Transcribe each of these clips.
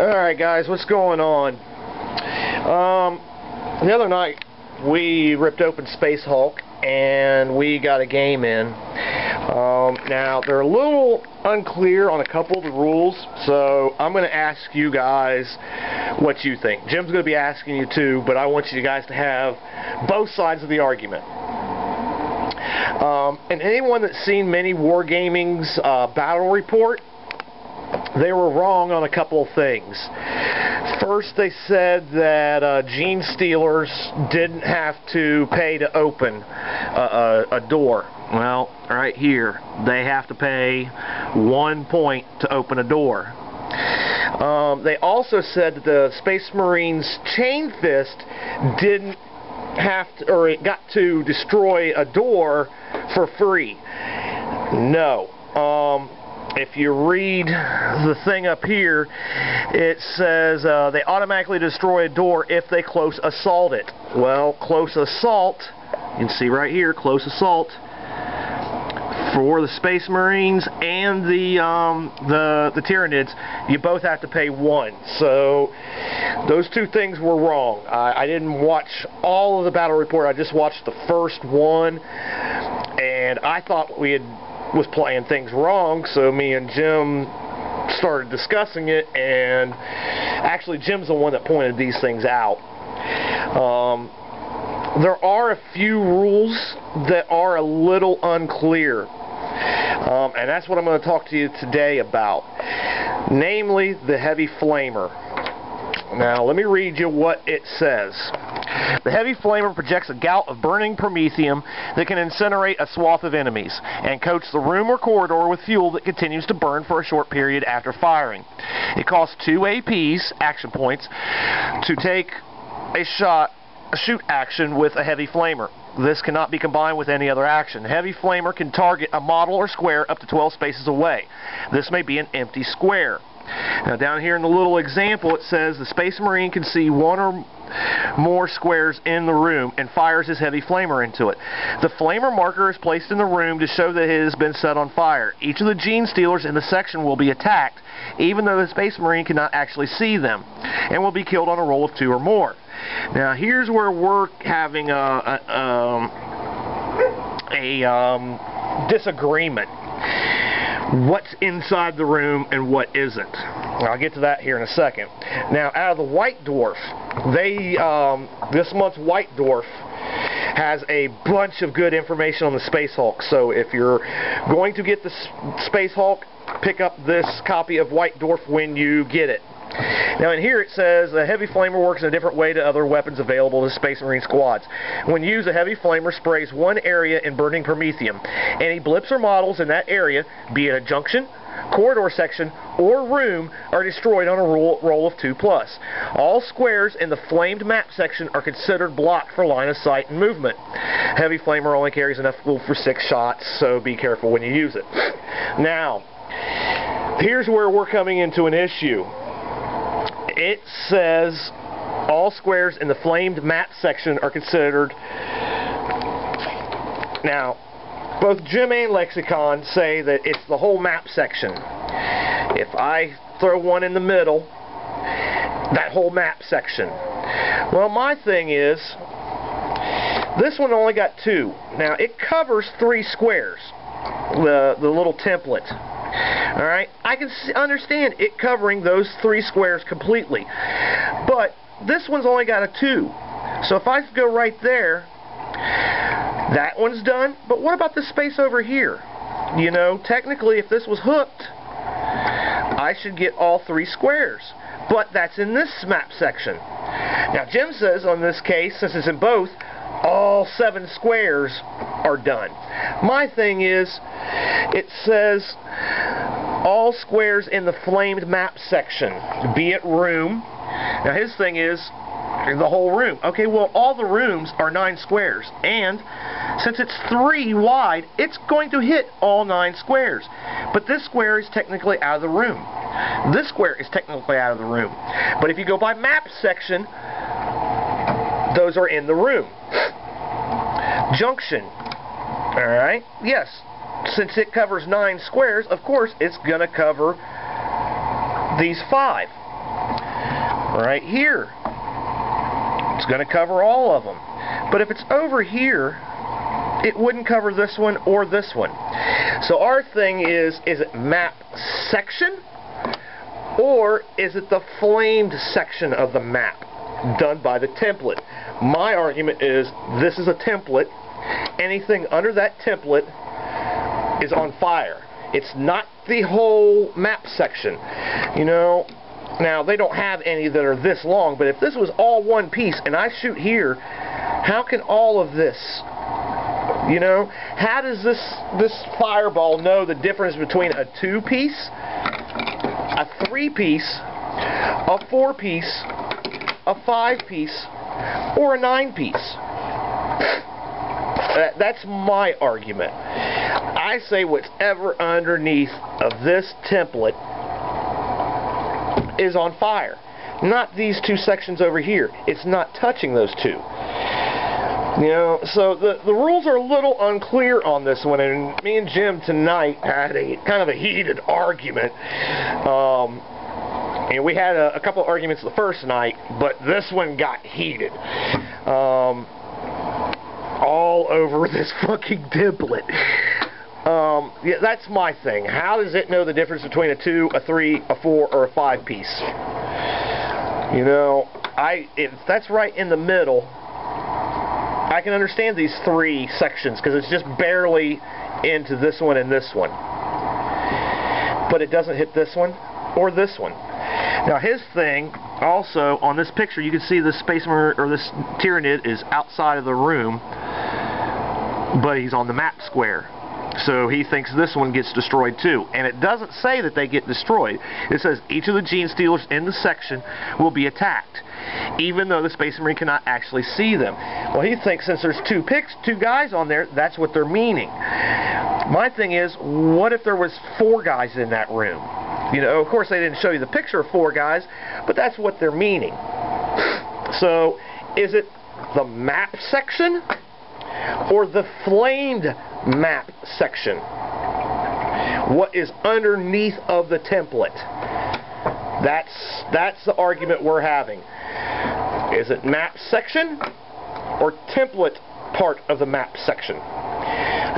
Alright guys, what's going on? The other night we ripped open Space Hulk and we got a game in. Now they're a little unclear on a couple of the rules, so I'm going to ask you guys what you think. Jim's going to be asking you too, but I want you guys to have both sides of the argument. And anyone that's seen many Wargaming's battle report, they were wrong on a couple of things. First, they said that gene stealers didn't have to pay to open a door. Well, right here, they have to pay 1 point to open a door. They also said that the Space Marines chain fist didn't have to, or it got to destroy a door for free. No. If you read the thing up here, it says they automatically destroy a door if they close assault it. Well, close assault, you can see right here, close assault for the Space Marines and the Tyranids, you both have to pay 1. So those two things were wrong. I didn't watch all of the battle report. I just watched the first one, and I thought we was playing things wrong, so me and Jim started discussing it, and actually Jim's the one that pointed these things out. There are a few rules that are a little unclear, and that's what I'm going to talk to you today about, namely the heavy flamer. Now let me read you what it says. The heavy flamer projects a gout of burning promethium that can incinerate a swath of enemies, and coats the room or corridor with fuel that continues to burn for a short period after firing. It costs 2 APs, action points, to take a shoot action with a heavy flamer. This cannot be combined with any other action. The heavy flamer can target a model or square up to 12 spaces away. This may be an empty square. Now down here in the little example, it says the Space Marine can see 1 or more squares in the room and fires his heavy flamer into it. The flamer marker is placed in the room to show that it has been set on fire. Each of the gene stealers in the section will be attacked, even though the Space Marine cannot actually see them, and will be killed on a roll of 2 or more. Now here's where we're having a disagreement. What's inside the room and what isn't. I'll get to that here in a second. Now, out of the White Dwarf, this month's White Dwarf has a bunch of good information on the Space Hulk. So if you're going to get the Space Hulk, pick up this copy of White Dwarf when you get it. Now in here it says the heavy flamer works in a different way to other weapons available to Space Marine squads. When used, a heavy flamer sprays one area in burning promethium. Any blips or models in that area, be it a junction, corridor section, or room, are destroyed on a roll of 2+. All squares in the flamed map section are considered blocked for line of sight and movement. Heavy flamer only carries enough fuel for 6 shots, so be careful when you use it. Now, here's where we're coming into an issue. It says all squares in the flamed map section are considered. Now, both Jim and Lexicon say that it's the whole map section. If I throw one in the middle, that whole map section. Well, my thing is, this one only got 2. Now, it covers 3 squares, the little template. Alright, I can understand it covering those 3 squares completely, but this one's only got a 2. So if I go right there, that one's done, but what about the space over here? You know, technically if this was hooked, I should get all 3 squares, but that's in this map section. Now Jim says on this case, since it's in both, all 7 squares are done. My thing is, it says all squares in the flamed map section, be it room. Now his thing is the whole room. Okay, well all the rooms are 9 squares, and since it's 3 wide, it's going to hit all 9 squares. But this square is technically out of the room. This square is technically out of the room. But if you go by map section, those are in the room. Junction. Alright, yes. Since it covers 9 squares, of course, it's going to cover these 5. right here. It's going to cover all of them. But if it's over here, it wouldn't cover this one or this one. So our thing is it map section, or is it the flamed section of the map done by the template? My argument is this is a template. Anything under that template is on fire. It's not the whole map section. You know, now they don't have any that are this long, but if this was all one piece and I shoot here, how can all of this, you know, how does this fireball know the difference between a 2-piece, a 3-piece, a 4-piece, a 5-piece, or a 9-piece? That's my argument. I say whatever underneath of this template is on fire. Not these two sections over here. It's not touching those two. You know, so the rules are a little unclear on this one, and me and Jim tonight had a kind of a heated argument. And we had a couple of arguments the first night, but this one got heated. All over this fucking template. Yeah, that's my thing. How does it know the difference between a 2, a 3, a 4, or a 5-piece? You know, if that's right in the middle, I can understand these 3 sections because it's just barely into this one and this one. But it doesn't hit this one or this one. Now his thing, also on this picture, you can see the Space Marine, or this Tyranid, is outside of the room, but he's on the map square. So he thinks this one gets destroyed too. And it doesn't say that they get destroyed. It says each of the Gene Stealers in the section will be attacked, even though the Space Marine cannot actually see them. Well, he thinks since there's two guys on there, that's what they're meaning. My thing is, what if there was 4 guys in that room? You know, of course they didn't show you the picture of 4 guys, but that's what they're meaning. So, is it the map section or the flamed map section? What is underneath of the template? That's the argument we're having. Is it map section or template part of the map section?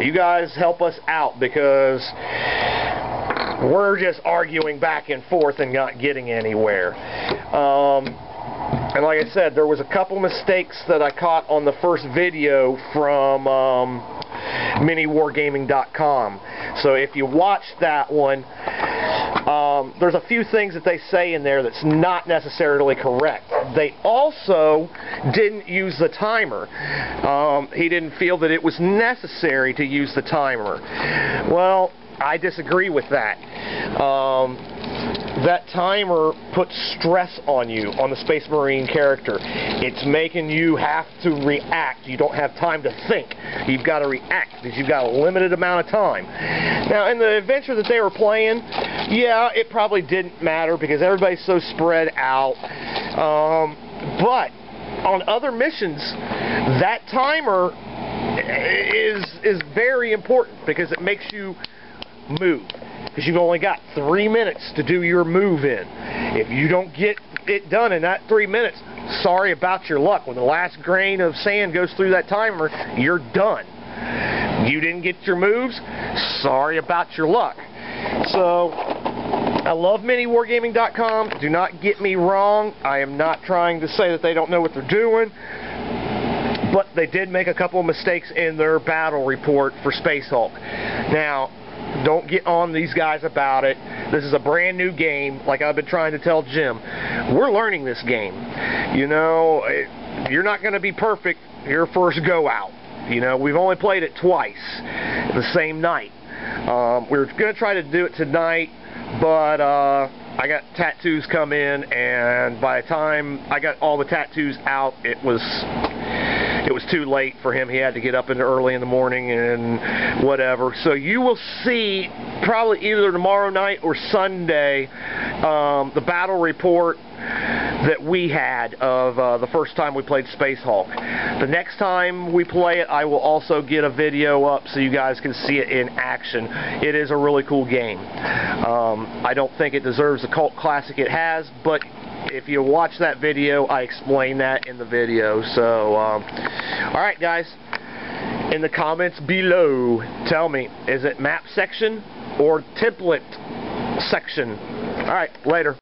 You guys help us out, because we're just arguing back and forth and not getting anywhere. And like I said, there was a couple mistakes that I caught on the first video from miniwargaming.com. So if you watch that one, there's a few things that they say in there that's not necessarily correct. They also didn't use the timer. He didn't feel that it was necessary to use the timer. Well, I disagree with that. That timer puts stress on you, on the Space Marine character. It's making you have to react. You don't have time to think. You've got to react because you've got a limited amount of time. Now, in the adventure that they were playing, yeah, it probably didn't matter because everybody's so spread out. But on other missions, that timer is very important because it makes you move. Because you've only got 3 minutes to do your move in. If you don't get it done in that 3 minutes, sorry about your luck. When the last grain of sand goes through that timer, you're done. You didn't get your moves, sorry about your luck. So, I love miniwargaming.com. Do not get me wrong. I am not trying to say that they don't know what they're doing. But they did make a couple of mistakes in their battle report for Space Hulk. Now, don't get on these guys about it. This is a brand new game, like I've been trying to tell Jim. We're learning this game. You know, you're not going to be perfect your first go out. You know, we've only played it twice the same night. We're going to try to do it tonight, but I got tattoos come in, and by the time I got all the tattoos out, it was too late for him. He had to get up early in the morning and whatever. So you will see probably either tomorrow night or Sunday the battle report that we had of the first time we played Space Hulk. The next time we play it, I will also get a video up so you guys can see it in action. It is a really cool game. I don't think it deserves the cult classic it has, but If you watch that video, I explain that in the video. So, alright guys, in the comments below, tell me, is it map section or template section? Alright, later.